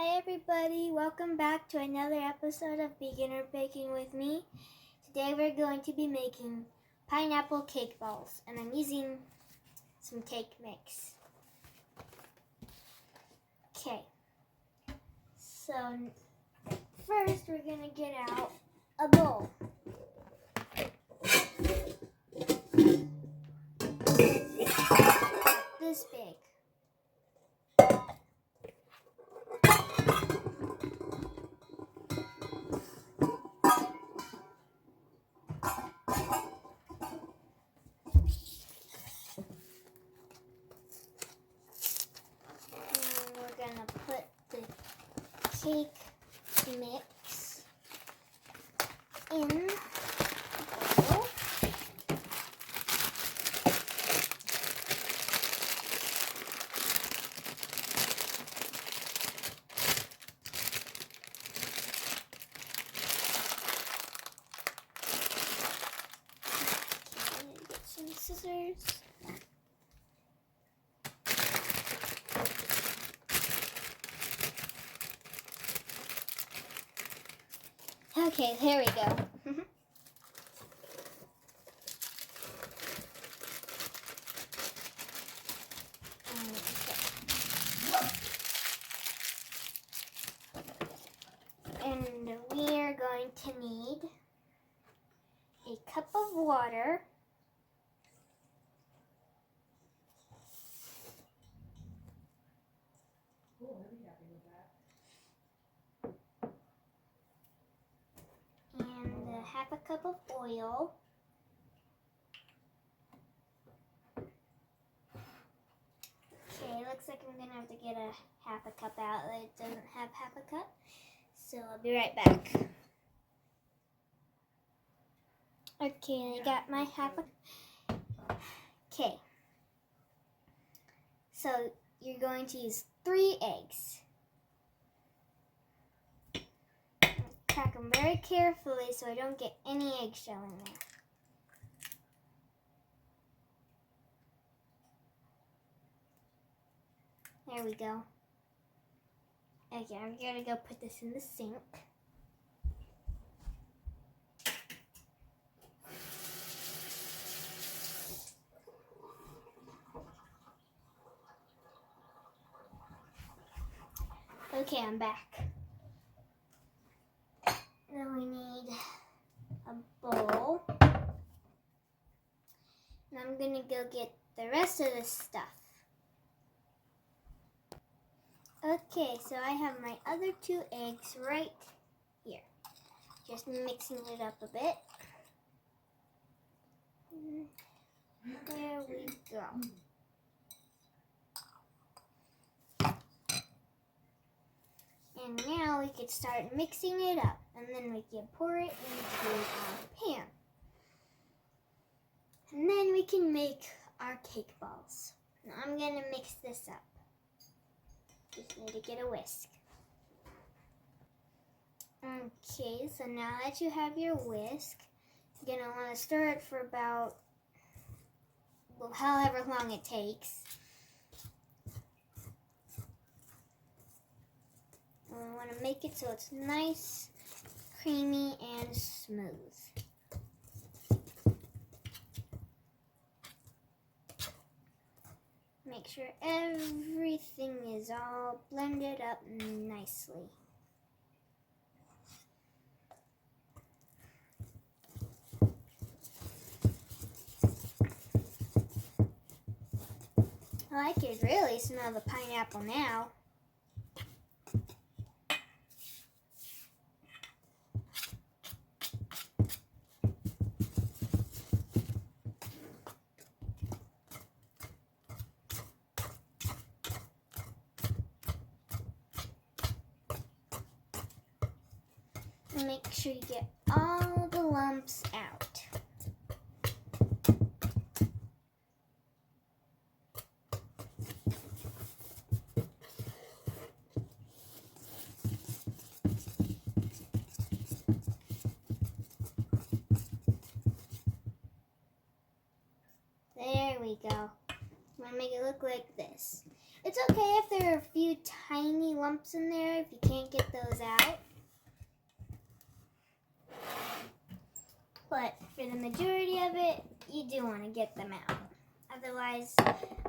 Hi everybody, welcome back to another episode of Beginner Baking with me. Today we're going to be making pineapple cake balls, and I'm using some cake mix. Okay, so first we're going to get out a bowl. This big. And we're going to put the cake mix in the bowl. Get some scissors. Okay, there we go. And we are going to need a cup of water, and half a cup of oil, okay, looks like I'm gonna have to get a half a cup out. It doesn't have half a cup, so I'll be right back. Okay, I got my half a. Okay, so you're going to use 3 eggs. Crack them very carefully so I don't get any eggshell in there. There we go. Okay, I'm gonna go put this in the sink. Okay, I'm back. Now we need a bowl. And I'm gonna go get the rest of this stuff. Okay, so I have my other 2 eggs right here. Just mixing it up a bit. There we go. And now we can start mixing it up, and then we can pour it into our pan. And then we can make our cake balls. Now I'm gonna mix this up. Just need to get a whisk. Okay, so now that you have your whisk, you're gonna want to stir it for about, well, however long it takes. And we want to make it so it's nice, creamy, and smooth. Make sure everything is all blended up nicely. I could really smell the pineapple now. Make sure you get all the lumps out. There we go. I'm going to make it look like this. It's okay if there are a few tiny lumps in there if you can't get those out. But for the majority of it, you do want to get them out. Otherwise,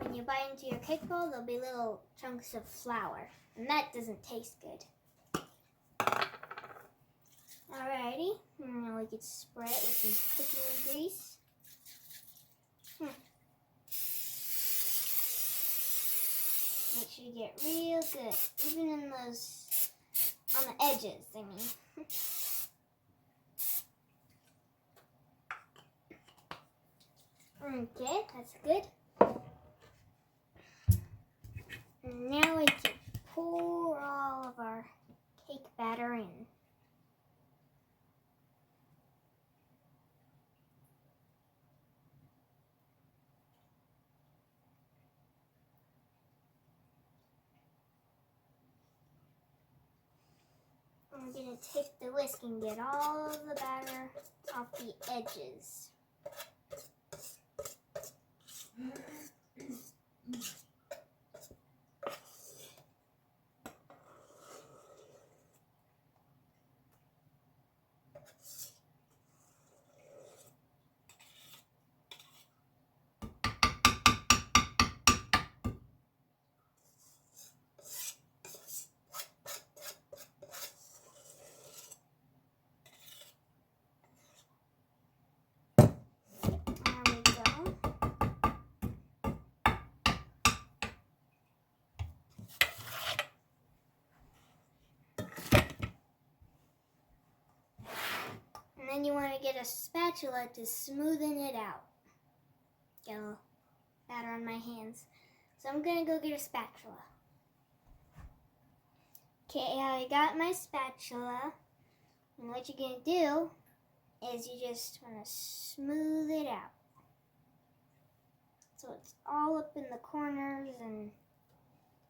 when you bite into your cake bowl, there'll be little chunks of flour, and that doesn't taste good. Alrighty, now we can spread it with some cooking grease. Make sure you get real good, even in those, on the edges, I mean. Okay, that's good. And now we can pour all of our cake batter in. I'm going to take the whisk and get all of the batter off the edges. And then you want to get a spatula to smoothen it out. Get a little batter on my hands. So I'm going to go get a spatula. Okay, I got my spatula. And what you're going to do is you just want to smooth it out. So it's all up in the corners and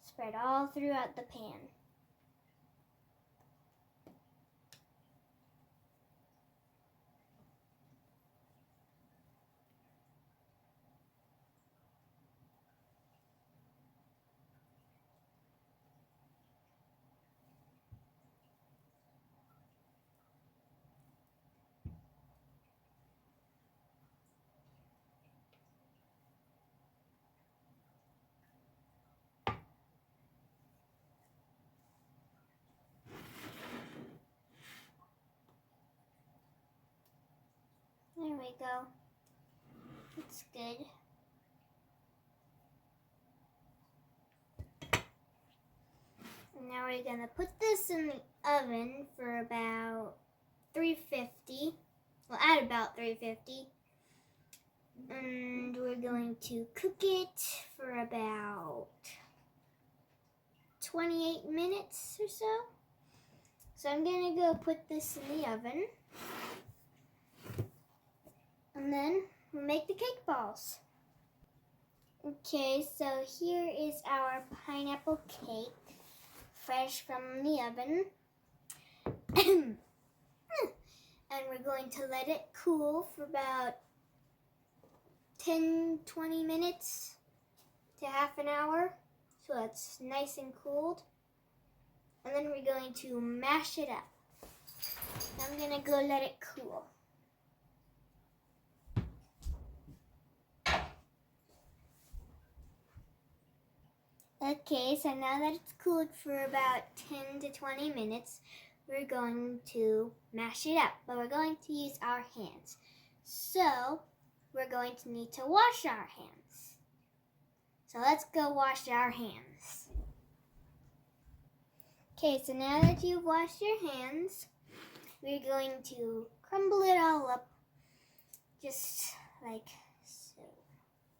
spread all throughout the pan. There we go. It's good. And now we're going to put this in the oven for about 350. Well, at about 350. And we're going to cook it for about 28 minutes or so. So I'm going to go put this in the oven. And then we'll make the cake balls. Okay, so here is our pineapple cake, fresh from the oven. And we're going to let it cool for about 10-20 minutes to half an hour. So it's nice and cooled. And then we're going to mash it up. I'm going to go let it cool. Okay, so now that it's cooled for about 10 to 20 minutes, we're going to mash it up, but we're going to use our hands. So, we're going to need to wash our hands. So let's go wash our hands. Okay, so now that you've washed your hands, we're going to crumble it all up, just like so.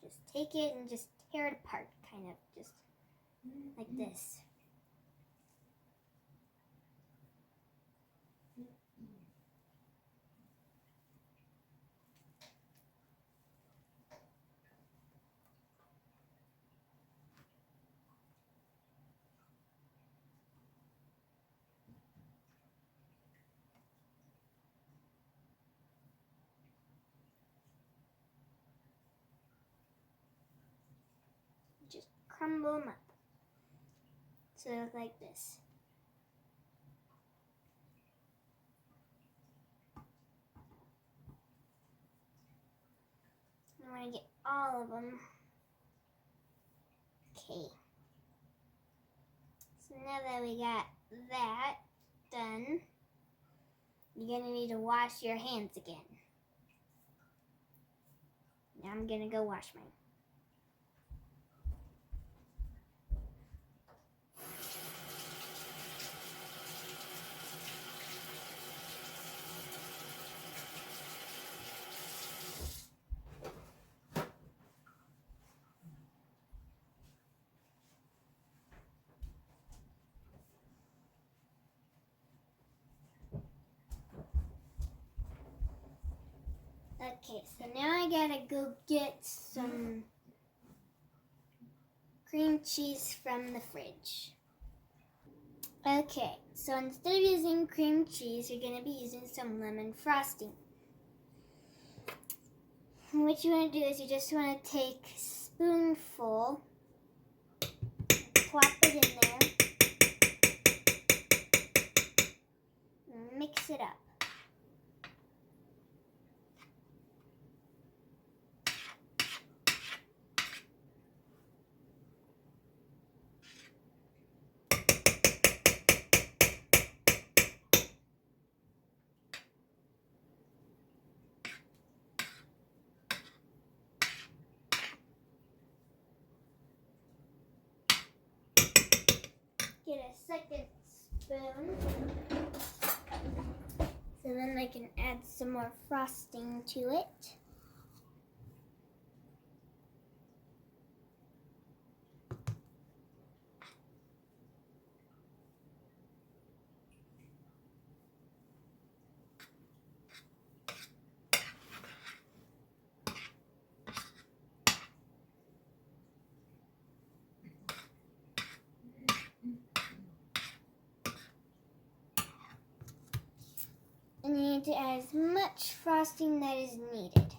Just take it and just tear it apart, kind of, just like this. Just crumble them up. So they look like this. I want to get all of them. Okay. So now that we got that done, you're gonna need to wash your hands again. Now I'm gonna go wash mine. Okay, so now I gotta go get some cream cheese from the fridge. Okay, so instead of using cream cheese, you're gonna be using some lemon frosting. And what you want to do is you just want to take a spoonful, plop it in there, and mix it up. Get a second spoon, so then I can add some more frosting to it. And you need to add as much frosting that is needed.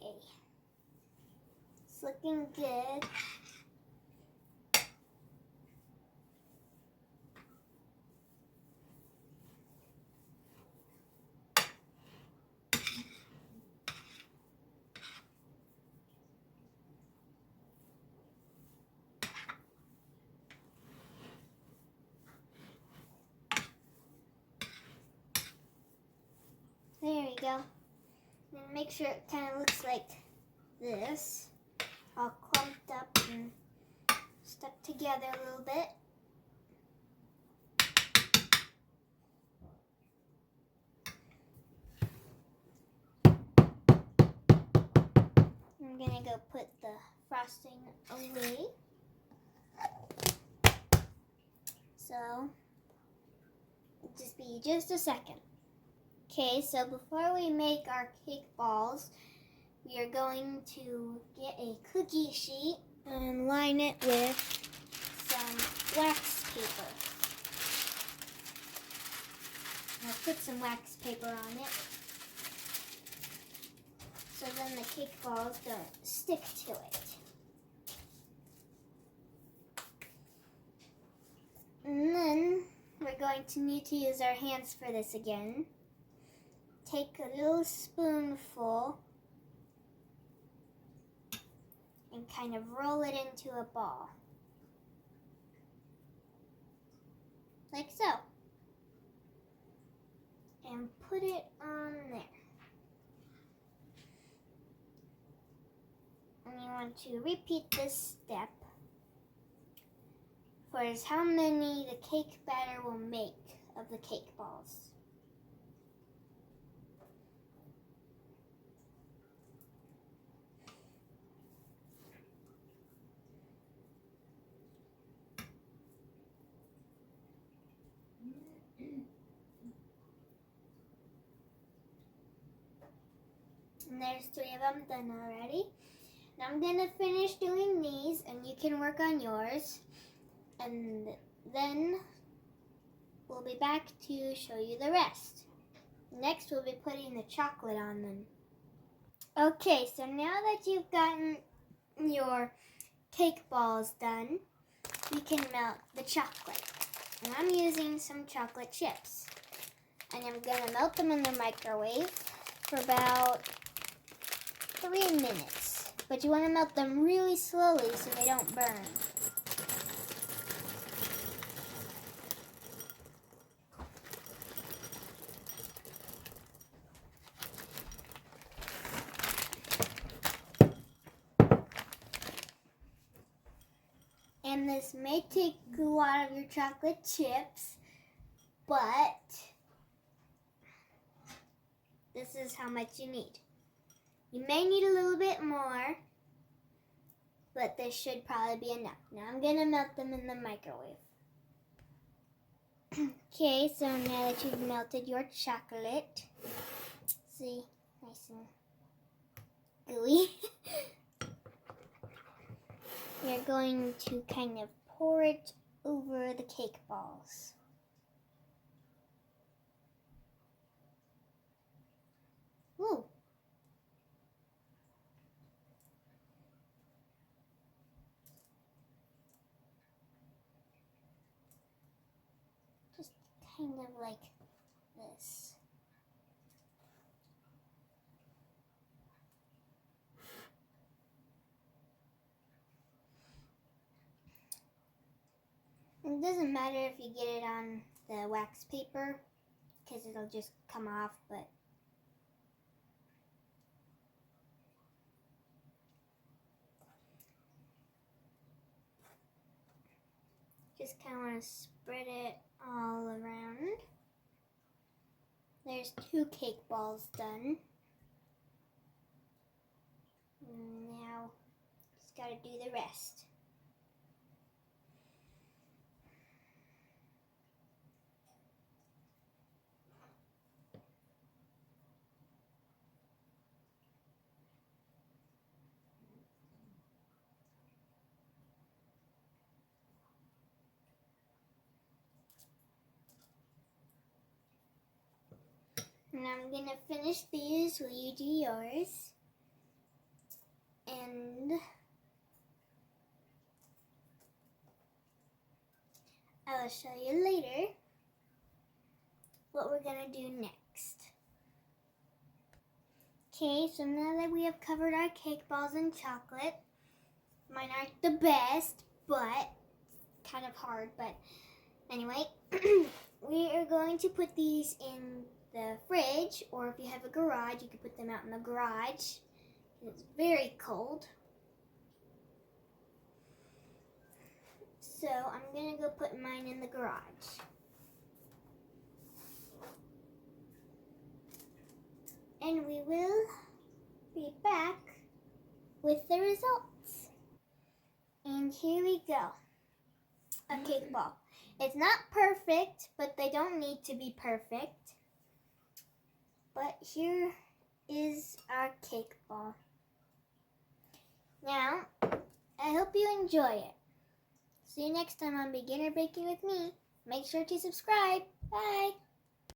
Okay, it's looking good. There we go. And make sure it kind of looks like this, all clumped up and stuck together a little bit. I'm gonna go put the frosting away. So, it'll just be just a second. Okay, so before we make our cake balls, we are going to get a cookie sheet and line it with some wax paper. I'll put some wax paper on it so then the cake balls don't stick to it. And then we're going to need to use our hands for this again. Take a little spoonful and kind of roll it into a ball. Like so. And put it on there. And you want to repeat this step for as how many the cake batter will make of the cake balls. there's 3 of them done already. Now I'm gonna finish doing these, and you can work on yours. And then we'll be back to show you the rest. Next, we'll be putting the chocolate on them. Okay, so now that you've gotten your cake balls done, you can melt the chocolate. And I'm using some chocolate chips. And I'm gonna melt them in the microwave for about 3 minutes. But you wanna melt them really slowly so they don't burn. And this may take a lot of your chocolate chips, but this is how much you need. You may need a little bit more, but this should probably be enough. Now I'm gonna melt them in the microwave. Okay, so now that you've melted your chocolate, see, nice and gooey. You're going to kind of pour it over the cake balls. Ooh. Just kind of like this. It doesn't matter if you get it on the wax paper, because it'll just come off, but just kind of want to spread it all around. There's 2 cake balls done. Now, just gotta do the rest. And I'm gonna finish these while you do yours. And I will show you later what we're gonna do next. Okay, so now that we have covered our cake balls in chocolate, mine aren't the best, but kind of hard, but anyway, we are going to put these in the fridge, or if you have a garage, you can put them out in the garage. It's very cold. So I'm gonna go put mine in the garage. And we will be back with the results. And here we go. A cake ball. It's not perfect, but they don't need to be perfect. But here is our cake ball. Now, I hope you enjoy it. See you next time on Beginner Baking with me. Make sure to subscribe.